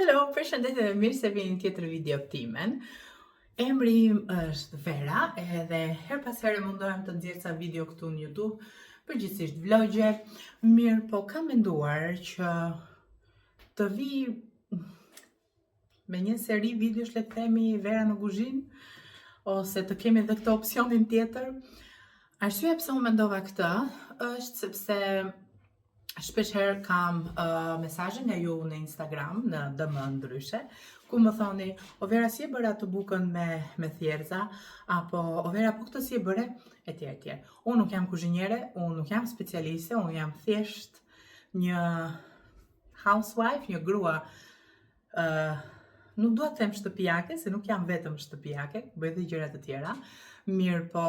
Hello, përshëndetje dhe mirë se vini në tjetër video timen. Emri im është Vera edhe her pas here mundohem të nxjerr ca video këtu në YouTube, përgjithsisht vlogje. Mirë, po kam menduar që të vi me një seri videosh, le të themi Vera në kuzhinë, ose të kemi edhe këtë opsionin tjetër. Arsyeja pse unë mendova këtë është sepse shpesh herë kam mesazhe nga ju në Instagram, në DM ndryshe, ku më thoni, o Vera, si e bëra të bukën me thjerza, apo o Vera, po këtë si e bëre, etj etj. Unë nuk jam kuzhinjere, unë nuk jam specialiste, unë jam thjesht një housewife, një grua, nuk dua të them shtëpiake, se nuk jam vetëm shtëpiake, bëj edhe gjëra të tjera. Mirë, po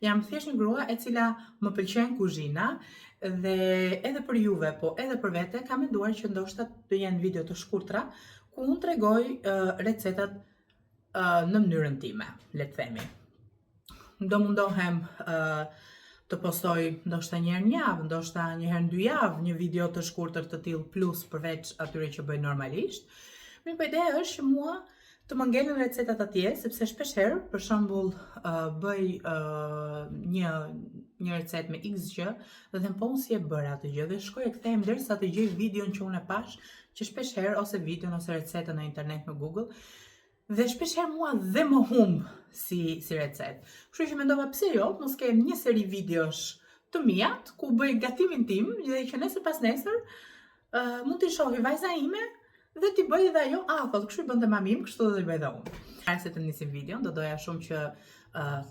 jam thjesht një grua e cila më pëlqen kuzhina, dhe edhe për juve, po edhe për vete, kam menduar që ndoshta të jenë video të shkurtra, ku unë tregoj recetat në mënyrën time, le të themi. Do mundohem të postoj ndoshta një herë në javë, ndoshta një herë në 2 javë, një video të shkurtër të tillë plus përveç atyre që bëj normalisht. Mirë, po ideja është që mua të më ngelen recetat atje, sepse shpesh herë, për shembull, bëj një recet me X gjë dhe them po unë si e bëra atë gjë dhe shkoj e kthehem derisa të gjej videon që unë e pash, që shpesh herë ose videon ose recetën në internet në Google, dhe shpesh herë mua dhe më humb si recet. Kështu që mendova pse jo, mos kem një seri videosh të mijat ku bëj gatimin tim dhe që nesër pas nesër mund t'i shohi vajza ime dhe t'i bëj edhe ajo, thot, kështu i bënte mami im, kështu do t'i bëj edhe unë. Se të nisim videon, do doja shumë që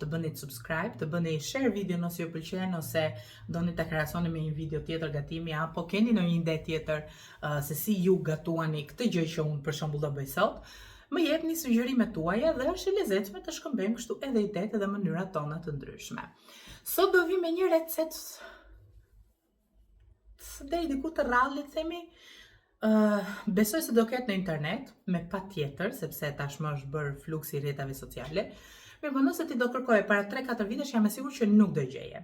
të bëni subscribe, të bëni share video nëse ju pëlqen, ose doni ta krahasoni me një video tjetër gatimi, apo keni ndonjë ide tjetër se si ju gatuani këtë gjë që unë për shembull do bëj sot, më jepni sugjerimet tuaja dhe është e lezetshme të shkëmbejmë kështu edhe idetë dhe mënyra tona të ndryshme. Sot do vi me një recet deri diku të rrallë, le të themi. Besoj se do ketë në internet, me patjetër, sepse tashmë është bërë fluksi i rrjetave sociale. Mirë, po nëse ti do kërkoje para 3-4 vitesh, jam e sigurt që nuk do gjeje.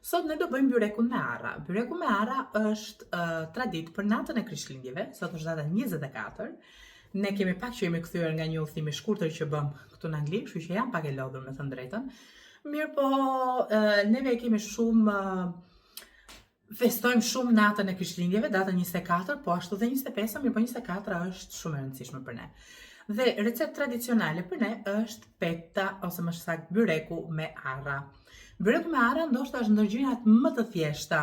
Sot ne do bëjmë byrekun me arra. Byreku me arra është traditë për natën e Krishtlindjeve, sot është data 24. Ne kemi pak që jemi kthyer nga një udhëtim i shkurtër që bëm këtu në Angli, kështu që jam pak e lodhur, me thënë drejtën. Mirë, po neve kemi shumë festojmë shumë natën e Krishtlindjeve, datën 24, po ashtu dhe 25, mirë, po 24 është shumë e rëndësishme për ne. Dhe recetë tradicionale për ne është peta, ose më saktë byreku me arra. Byreku me arra ndoshta është ndër gjërat më të thjeshta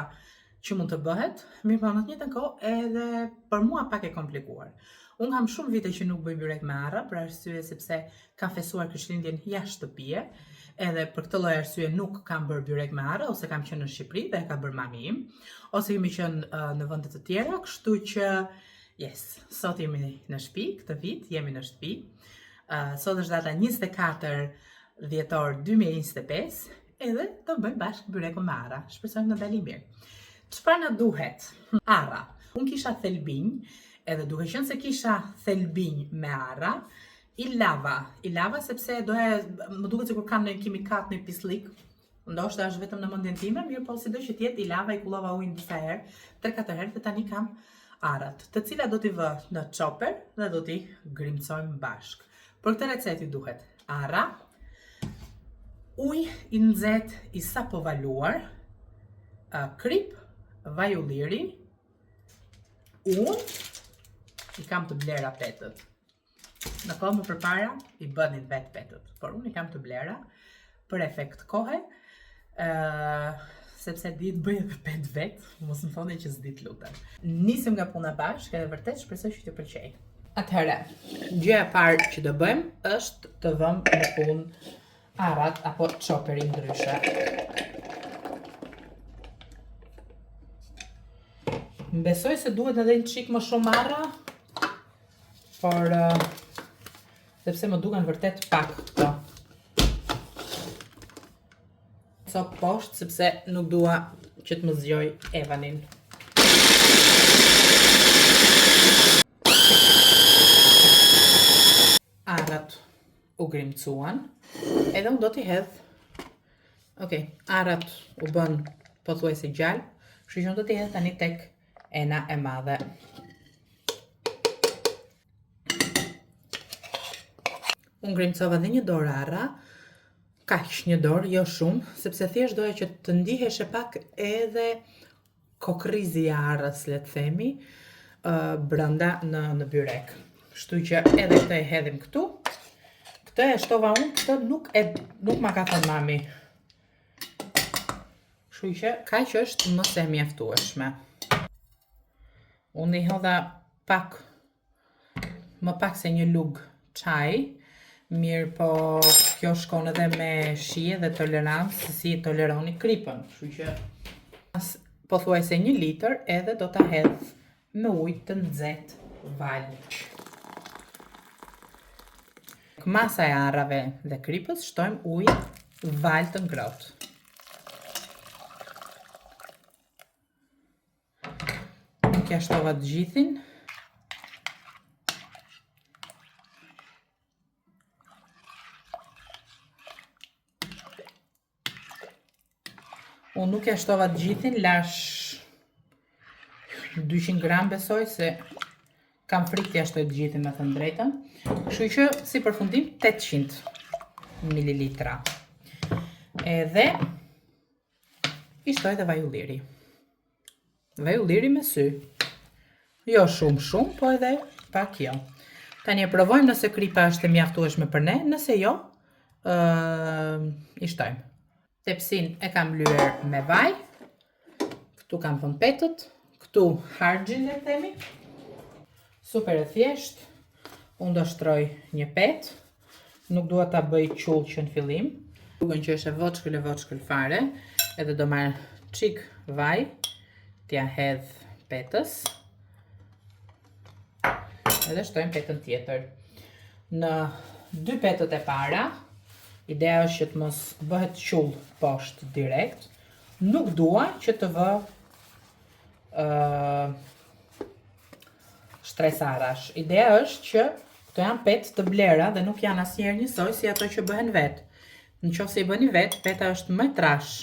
që mund të bëhet, mirë, po në të njëjtën kohë edhe për mua pak e komplikuar. Unë kam shumë vite që nuk bëj byrek me arra, për arsye sepse kam festuar Krishtlindjen jashtë shtëpie, edhe për këtë lloj arsye nuk kam bërë byrek me arra, ose kam qenë në Shqipëri dhe e ka bërë mami im, ose kemi qenë në vende të tjera, kështu që sot jemi në shtëpi, këtë vit jemi në shtëpi. Sot është data 24 dhjetor 2025, edhe do bëjmë bashkë byrekun me arra. Shpresojmë të dalë mirë. Çfarë na duhet? Arra. Unë kisha thelbinj, edhe duke qenë se kisha thelbinj me arra, i lava sepse më duket sikur kam në kimikat në pislik, ndoshta është vetëm në mendjen time, mirë, po sido që tjetë, i lava, i kullova ujin disa herë, 3-4 herë, dhe tani kam arrat, të cilat do t'i vë në chopper dhe do t'i grimcojmë bashkë. Për këtë recet ju duhet arra, ujë i nxehtë i sapovaluar, krip, vaj ulliri, unë i kam të blera petët. Në kohë më përpara i bënin vetë petët, por unë i kam të blera për efekt kohe, sepse di të bëj edhe pet vetë, mos më thoni që s'di të lutem. Nisim nga puna bashkë, edhe vërtet shpresoj që t'ju pëlqej. Atëherë, gjëja e parë që do bëjmë është të vëmë në punë arrat apo chopperin ndryshe. Besoj se duhet edhe një çik më shumë arra, por sepse më duken vërtet pak këto. So poshtë, sepse nuk dua që të më zgjoj Evanin. Arrat u grimcuan, edhe unë do t'i hedh. Arrat u bën pothuajse gjallë, kështu që unë do t'i hedh tani tek ena e madhe. Unë grimcova dhe një dorë arra, kaq një dorë, jo shumë, sepse thjesht doja që të ndiheshe pak edhe kokrizi i arrës, le të themi, brenda në byrek. Kështu që edhe këtë e hedhim këtu. Këtë e shtova unë, këtë nuk ma ka thënë mami. Kështu që kaq është më se mjaftueshme. Unë i hodha më pak se një lugë çaj, mirë po kjo shkon edhe me shije dhe tolerancë si toleroni kripën. Kështu që pothuajse 1 litër edhe do ta hedh me ujë të nxehtë val. Masa e arrave dhe kripës shtojmë ujë val të ngrohtë. Nuk ja shtova të gjithin. Unë nuk ja shtova të gjithin, lash 200 gram besoj, se kam frikë t'ja shtoj të gjithin, me thënë drejtën. Kështu që si përfundim 800 ml. Edhe i shtoj dhe vaj ulliri. Vaj ulliri me sy. Jo shumë, po edhe pak jo. Tani e provojmë nëse kripa është e mjaftueshme për ne, nëse jo, i shtojmë. Tepsin e kam lyer me vaj. Këtu kam thënë petët, këtu harxhin le themi. Super e thjesht. Unë do shtroj një petë. Nuk dua ta bëj qull që në fillim. Duken që është e voçkël fare, edhe do marr çik vaj, t'ja hedh petës. Edhe shtojmë petën tjetër. Në 2 petët e para, ideja është që të mos bëhet qull poshtë direkt. Nuk dua që të vë shtres arrash. Ideja është që këto janë petë të blera dhe nuk janë asnjëherë njësoj si ato që bëhen vetë. Nëse i bëni vetë, peta është më trash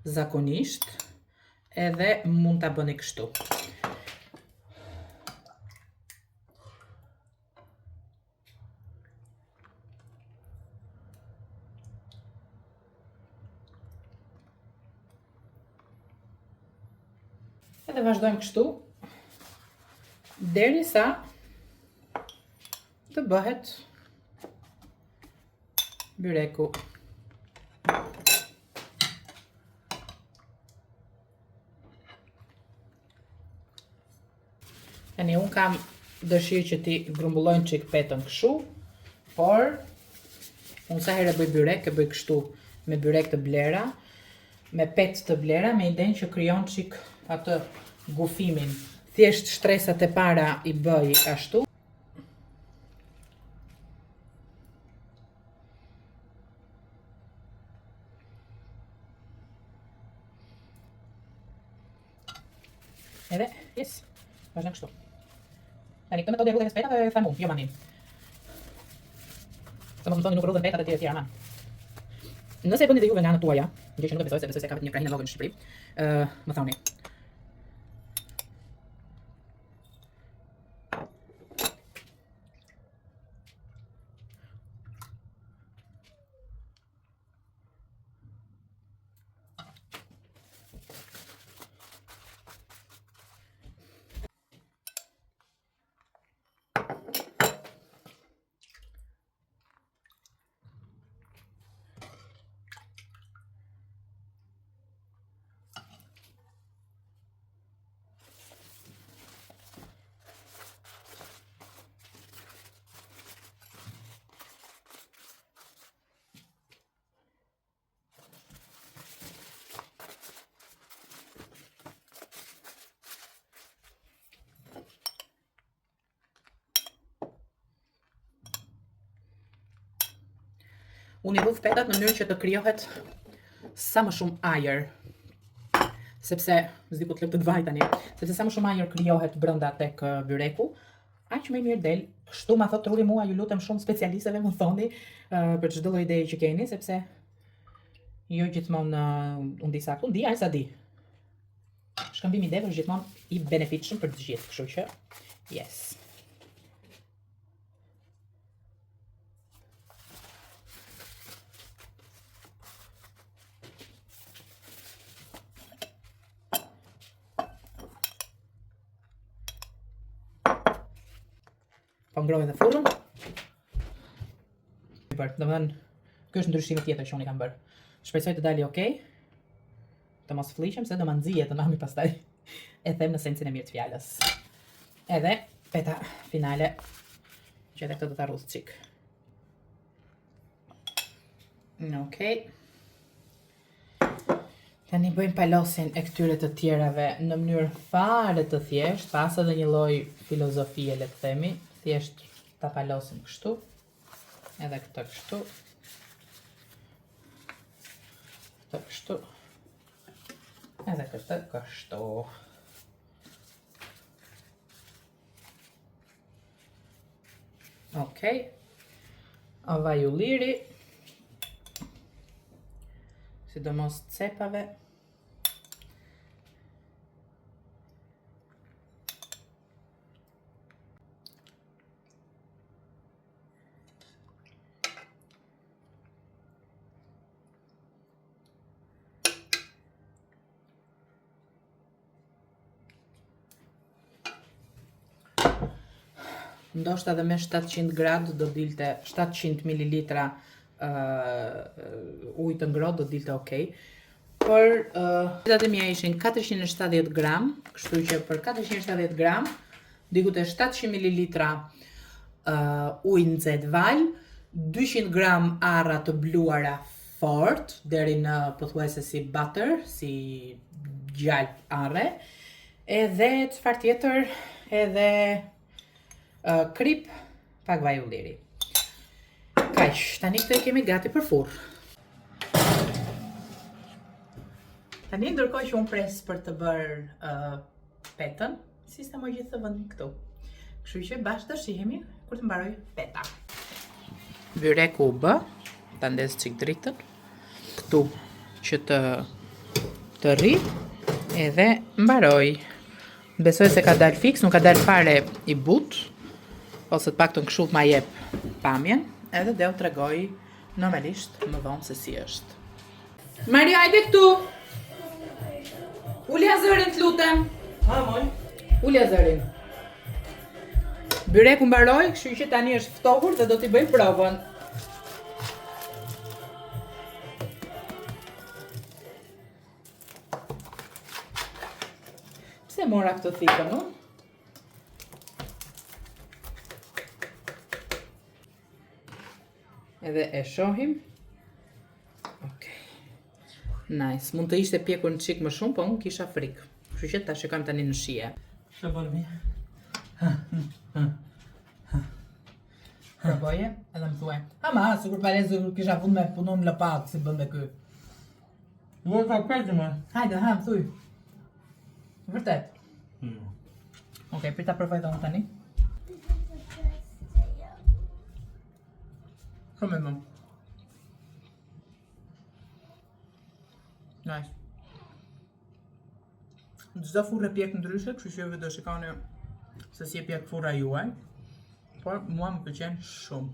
zakonisht, edhe mund ta bëni kështu. Edhe vazhdojmë kështu derisa të bëhet byreku. Tani unë kam dëshirë që ti grumbullojnë çik petën kështu, por unë sa herë bëj byrek, e bëj kështu me byrek të blera, me petë të blera, me idenë që krijon çik atë gufimin. Thjesht shtresat e para i bëj ashtu. Edhe, yes, vazhdojmë kështu. Tani këtë metodë e rrudheve speta dhe thamu, jo manin. Se më thoni nuk rrudhen petat e tjera man. Nëse e bëni dhe juve nga anët tuaja, gjë që nuk e besoj se ka vetë një krahinë e vogël në Shqipëri, më thoni. Unë i rrudh petat në mënyrë që të krijohet sa më shumë ajër. Sepse, s'di ku të lëp të vaj tani, sepse sa më shumë ajër krijohet brenda tek byreku, aq më mirë del. Kështu ma thot truri mua, ju lutem shumë specialistëve më thoni për çdo lloj ideje që keni, sepse jo gjithmonë unë di saktë, unë di aq sa di. Shkëmbimi i ideve është gjithmonë i benefitshëm për të gjithë, kështu që yes. Po ngroj edhe furrën. Domethënë, ky është ndryshimi tjetër që unë i kam bërë. Shpresoj të dali okay. Të mos fliqem se do ma nxjihet të nami pastaj. E them në sensin e mirë të fjalës. Edhe peta finale që edhe këtë do ta rruz çik. Okej. Tani bëjmë palosin e këtyre të tjerave në mënyrë fare të thjesht, pas edhe një lloj filozofie le të themi, thjesht ta palosim kështu. Edhe këtë kështu. Këtë kështu. Edhe këtë kështu. Okej. Vaj ulliri. Sidomos cepave. Ndoshta edhe me 700 gradë do dilte 700 ml ujë të ngrohtë do dilte okay. Por qytetat e mia ishin 470 gram, kështu që për 470 gram diku te 700 ml ujë nxehtë val, 200 gram arra të bluara fort deri në pothuajse si butter, si gjalp arre, edhe çfarë tjetër, edhe krip, pak vaj ulliri. Kaq, tani këtë e kemi gati për furr. Tani ndërkohë që unë pres për të bërë petën, sistemoj gjithë të vendin këtu. Kështu që bashkë të shihemi kur të mbaroj peta. Byrek u bë, ta ndes çik dritën, këtu që të rri, edhe mbaroj. Besoj se ka dalë fiks, nuk ka dalë fare i butë, ose të paktën kështu ma jep pamjen, edhe do t'u tregoj normalisht më vonë se si është. Maria, hajde këtu! Ulja zërin të lutem. Ha, moj. Ulja zërin. Byreku mbaroi, kështu që tani është ftohur dhe do t'i bëj provën. Pse mora këtë thikën, unë? Edhe e shohim. Okej. Nice. Mund të ishte pjekur në çik më shumë, po unë kisha frikë. Kështu që ta shikojmë tani në shije. Ç'e bën mi? Provoje edhe më thuaj. Ama, sikur pare sikur kisha fund me punon në lopat si bën me ky. Duhet ta peti më. Hajde, ha, më thuj. Vërtet. Okej, prita provoj dhe unë tani. Shumë e më. Nice. Çdo furrë pjek ndryshe, kështu që ju do shikoni se si e pjek furra juaj. Por mua më pëlqen shumë.